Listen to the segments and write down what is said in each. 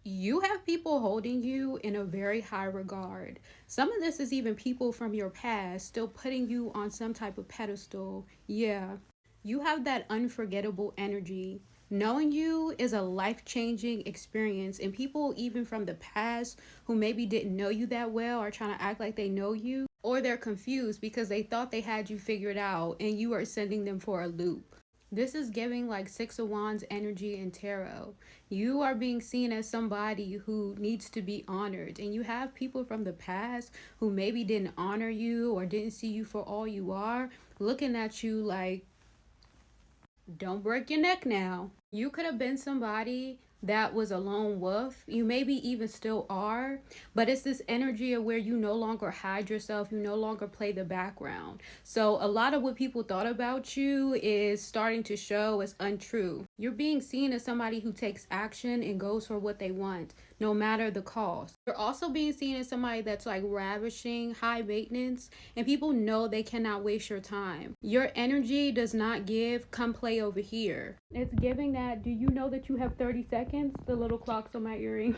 You have people holding you in a very high regard. Some of this is even people from your past still putting you on some type of pedestal. Yeah, you have that unforgettable energy. Knowing you is a life changing experience, and people, even from the past, who maybe didn't know you that well, are trying to act like they know you, or they're confused because they thought they had you figured out and you are sending them for a loop. This is giving like Six of Wands energy in tarot. You are being seen as somebody who needs to be honored, and you have people from the past who maybe didn't honor you or didn't see you for all you are, looking at you like, don't break your neck now. You could have been somebody that was a lone wolf. You maybe even still are, but it's this energy of where you no longer hide yourself, you no longer play the background. So a lot of what people thought about you is starting to show as untrue. You're being seen as somebody who takes action and goes for what they want, no matter the cost. You're also being seen as somebody that's like ravishing, high maintenance, and people know they cannot waste your time. Your energy does not give, come play over here. It's giving that, do you know that you have 30 seconds? The little clocks on my earring.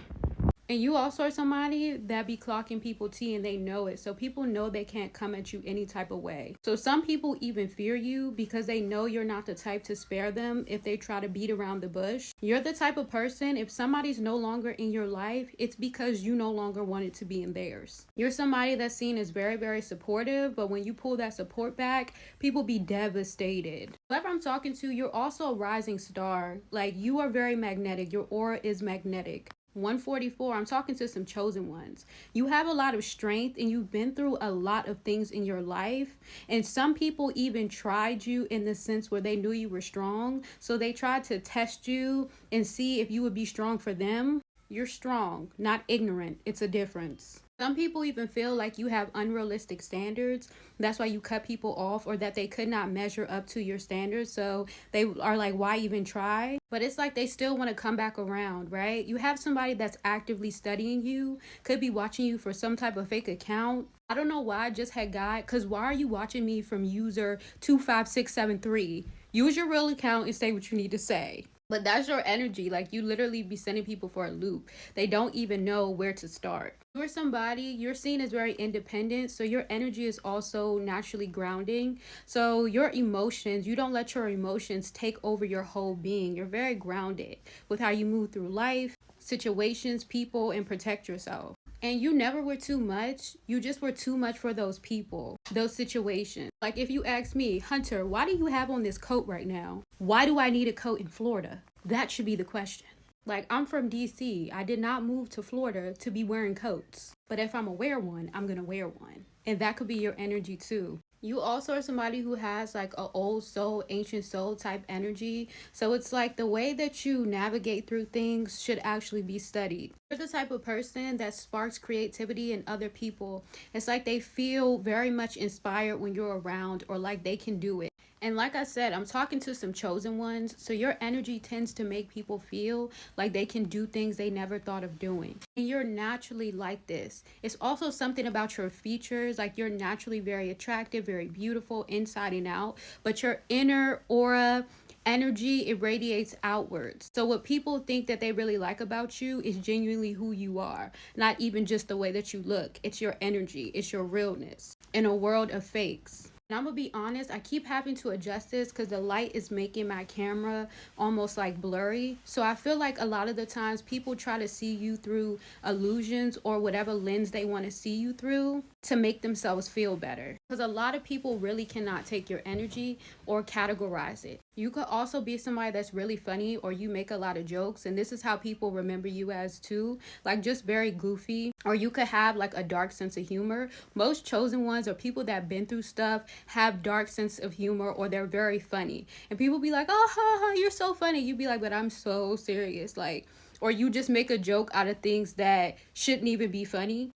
And you also are somebody that be clocking people tea and they know it. So people know they can't come at you any type of way. So some people even fear you because they know you're not the type to spare them if they try to beat around the bush. You're the type of person, if somebody's no longer in your life, it's because you no longer wanted to be in theirs. You're somebody that's seen as very, very supportive, but when you pull that support back, people be devastated. Whoever I'm talking to, you're also a rising star. Like, you are very magnetic. Your aura is magnetic. 144, I'm talking to some chosen ones. You have a lot of strength and you've been through a lot of things in your life. And some people even tried you in the sense where they knew you were strong. So they tried to test you and see if you would be strong for them. You're strong, not ignorant. It's a difference. Some people even feel like you have unrealistic standards. That's why you cut people off, or that they could not measure up to your standards. So they are like, why even try? But it's like they still want to come back around, right? You have somebody that's actively studying you, could be watching you for some type of fake account. I don't know why I just had got, because why are you watching me from user 25673? Use your real account and say what you need to say. But that's your energy. Like, you literally be sending people for a loop. They don't even know where to start. You're somebody, you're seen as very independent, so your energy is also naturally grounding. So your emotions, you don't let your emotions take over your whole being. You're very grounded with how you move through life, situations, people, and protect yourself. And you never were too much. You just were too much for those people, those situations. Like, if you ask me, Hunter, why do you have on this coat right now? Why do I need a coat in Florida? That should be the question. Like, I'm from DC. I did not move to Florida to be wearing coats. But if I'm gonna wear one, I'm gonna wear one. And that could be your energy too. You also are somebody who has like a old soul, ancient soul type energy. So it's like the way that you navigate through things should actually be studied. You're the type of person that sparks creativity in other people. It's like they feel very much inspired when you're around, or like they can do it. And like I said, I'm talking to some chosen ones. So your energy tends to make people feel like they can do things they never thought of doing. And you're naturally like this. It's also something about your features. Like, you're naturally very attractive, very beautiful inside and out. But your inner aura, energy, it radiates outwards. So what people think that they really like about you is genuinely who you are. Not even just the way that you look. It's your energy. It's your realness in a world of fakes. And I'm gonna be honest, I keep having to adjust this because the light is making my camera almost like blurry. So I feel like a lot of the times people try to see you through illusions or whatever lens they want to see you through to make themselves feel better. Because a lot of people really cannot take your energy or categorize it. You could also be somebody that's really funny, or you make a lot of jokes, and this is how people remember you as too. Like, just very goofy. Or you could have like a dark sense of humor. Most chosen ones, or people that have been through stuff, have dark sense of humor, or they're very funny. And people be like, oh, ha, ha, you're so funny. You be like, but I'm so serious. Like, or you just make a joke out of things that shouldn't even be funny.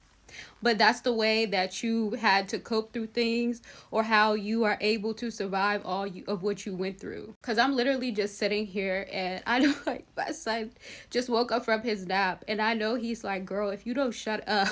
But that's the way that you had to cope through things, or how you are able to survive all of what you went through. Because I'm literally just sitting here, and I know, like, my son just woke up from his nap, and I know he's like, girl, if you don't shut up.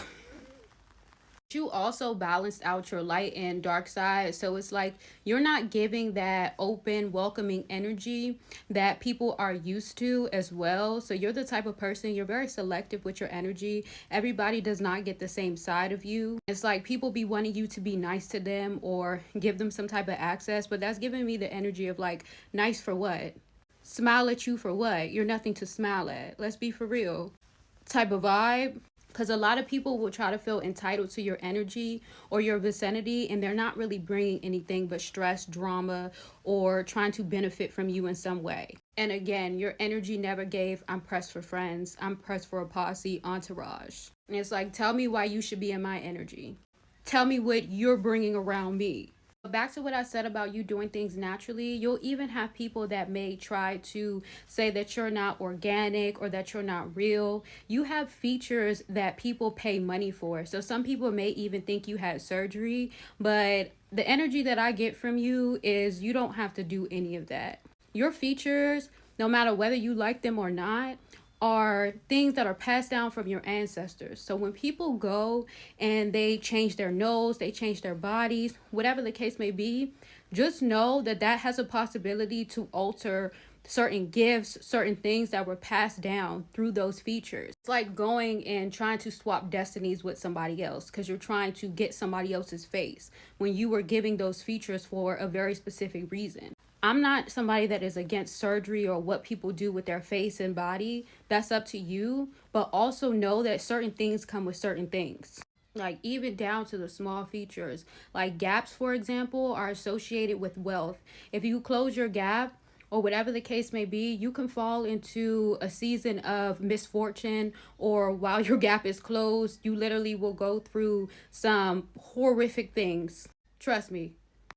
You also balanced out your light and dark side. So it's like you're not giving that open, welcoming energy that people are used to as well. So you're the type of person, you're very selective with your energy. Everybody does not get the same side of you. It's like people be wanting you to be nice to them or give them some type of access, but that's giving me the energy of like, nice for what? Smile at you for what? You're nothing to smile at. Let's be for real. Type of vibe, because a lot of people will try to feel entitled to your energy or your vicinity, and they're not really bringing anything but stress, drama, or trying to benefit from you in some way. And again, your energy never gave, I'm pressed for friends, I'm pressed for a posse, entourage. And it's like, tell me why you should be in my energy. Tell me what you're bringing around me. Back to what I said about you doing things naturally, you'll even have people that may try to say that you're not organic or that you're not real. You have features that people pay money for. So some people may even think you had surgery, but the energy that I get from you is you don't have to do any of that. Your features, no matter whether you like them or not, are things that are passed down from your ancestors. So when people go and they change their nose, they change their bodies, whatever the case may be, just know that that has a possibility to alter certain gifts, certain things that were passed down through those features. It's like going and trying to swap destinies with somebody else because you're trying to get somebody else's face when you were giving those features for a very specific reason. I'm not somebody that is against surgery or what people do with their face and body. That's up to you. But also know that certain things come with certain things. Like even down to the small features. Like gaps, for example, are associated with wealth. If you close your gap, or whatever the case may be, you can fall into a season of misfortune, or while your gap is closed, you literally will go through some horrific things. Trust me.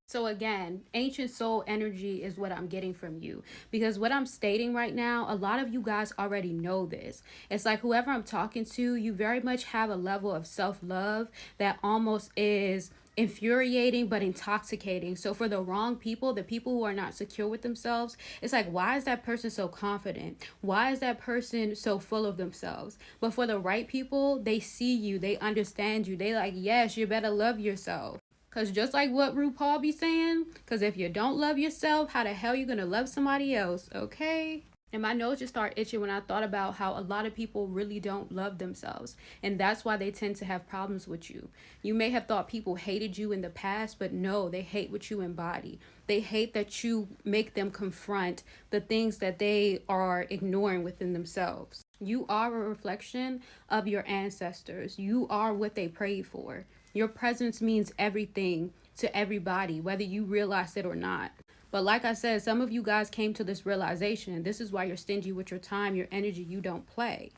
So again, ancient soul energy is what I'm getting from you, because what I'm stating right now, a lot of you guys already know this. It's like whoever I'm talking to, you very much have a level of self-love that almost is infuriating but intoxicating. So for the wrong people, the people who are not secure with themselves, it's like, why is that person so confident? Why is that person so full of themselves? But for the right people, they see you, they understand you, they like, yes, you better love yourself. Because just like what RuPaul be saying, because if you don't love yourself, how the hell you going to love somebody else, okay? And my nose just started itching when I thought about how a lot of people really don't love themselves. And that's why they tend to have problems with you. You may have thought people hated you in the past, but no, they hate what you embody. They hate that you make them confront the things that they are ignoring within themselves. You are a reflection of your ancestors. You are what they prayed for. Your presence means everything to everybody, whether you realize it or not. But like I said, some of you guys came to this realization. This is why you're stingy with your time, your energy. You don't play.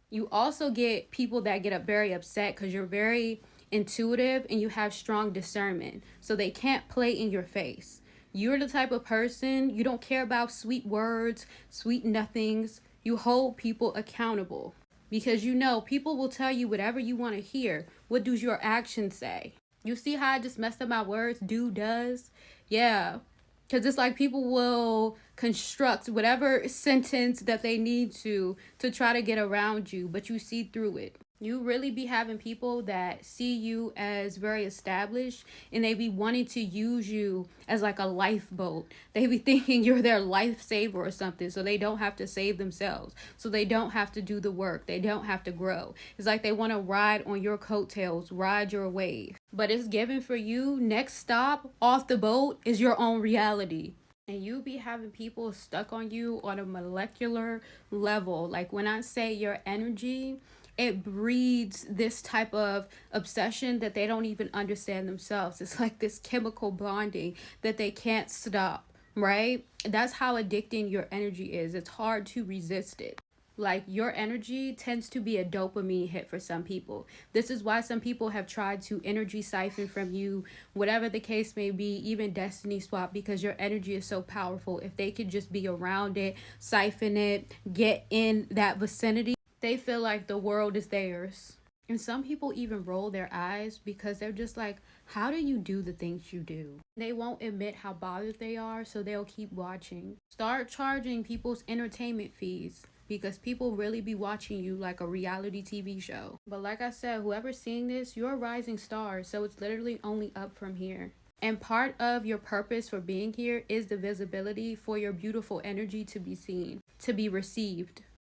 You also get people that get up very upset because you're very intuitive and you have strong discernment. So they can't play in your face. You're the type of person, you don't care about sweet words, sweet nothings. You hold people accountable. Because you know, people will tell you whatever you want to hear. What does your actions say? You see how I just messed up my words? Do, does? Yeah. Because it's like people will construct whatever sentence that they need to try to get around you, but you see through it. You really be having people that see you as very established and they be wanting to use you as like a lifeboat. They be thinking you're their lifesaver or something, so they don't have to save themselves. So they don't have to do the work. They don't have to grow. It's like they want to ride on your coattails, ride your wave. But it's given for you. Next stop off the boat is your own reality. And you be having people stuck on you on a molecular level. Like when I say your energy, it breeds this type of obsession that they don't even understand themselves. It's like this chemical bonding that they can't stop, right? That's how addicting your energy is. It's hard to resist it. Like your energy tends to be a dopamine hit for some people. This is why some people have tried to energy siphon from you, whatever the case may be, even destiny swap, because your energy is so powerful. If they could just be around it, siphon it, get in that vicinity, they feel like the world is theirs. And some people even roll their eyes because they're just like, how do you do the things you do? They won't admit how bothered they are, so they'll keep watching. Start charging people's entertainment fees, because people really be watching you like a reality TV show. But like I said, whoever's seeing this, you're a rising star, so it's literally only up from here. And part of your purpose for being here is the visibility for your beautiful energy to be seen, to be received.